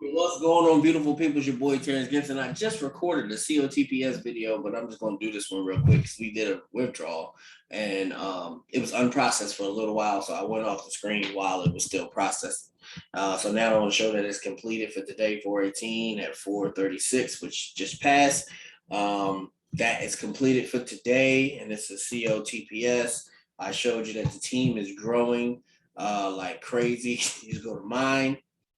What's going on, beautiful people? It's your boy Terrence Gibson. I just recorded the COTPS video, but I'm just going to do this one real quick because we did a withdrawal and it was unprocessed for a little while. So I went off the screen while it was still processing. So now I want to show that it's completed for today, 418 at 436, which just passed. That is completed for today, and it's a COTPS. I showed you that the team is growing like crazy. You just go to mine.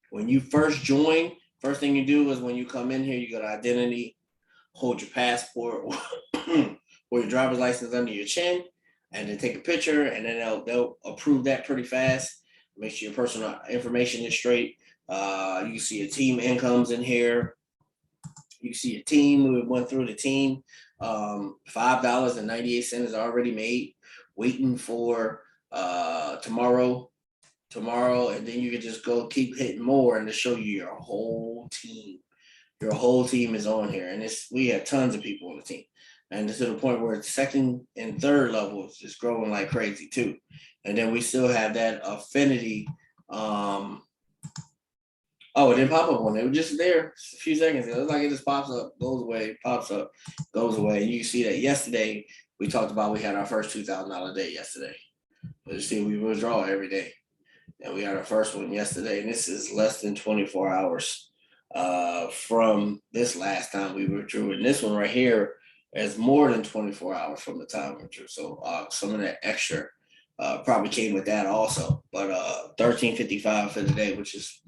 When you first join, first thing you do is when you come in here, you go to identity, hold your passport or your driver's license under your chin, and then take a picture, and then they'll approve that pretty fast. Make sure your personal information is straight. You see a team incomes in here. You see a team. We went through the team. $5.98 is already made, waiting for tomorrow, and then you can just go keep hitting more and to show you your whole team. Your whole team is on here, and we have tons of people on the team, and to the point where second and third level is just growing like crazy too. And then we still have that affinity. Oh, it didn't pop up on it. It was just there a few seconds ago. It's like it just pops up, goes away, pops up, goes away. And you see that yesterday we talked about we had our first $2,000 day yesterday. But you see, we withdraw every day. And we had our first one yesterday, and this is less than 24 hours from this last time we withdrew. And this one right here is more than 24 hours from the time we withdrew. So some of that extra probably came with that also. But 1355 for the day, which is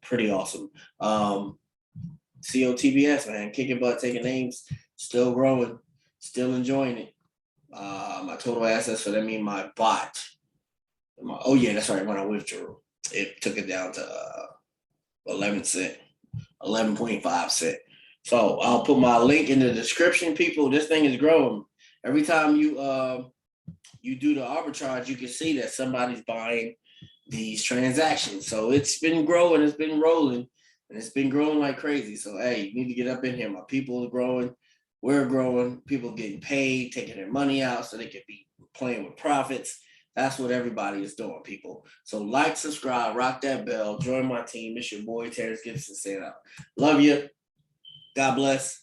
pretty awesome. COTBS, man, kicking butt, taking names, still growing, still enjoying it. My total assets, so that means my bot. Oh yeah, that's right. When I withdrew, it took it down to 11 cent, 11.5 cent. So I'll put my link in the description, people. This thing is growing. Every time you do the arbitrage, you can see that somebody's buying these transactions. So it's been growing, it's been rolling, and it's been growing like crazy. So hey, you need to get up in here. My people are growing, we're growing, people getting paid, taking their money out so they can be playing with profits. That's what everybody is doing, people. So like, subscribe, rock that bell, join my team. It's your boy Terrence Gibson saying out. Love you. God bless.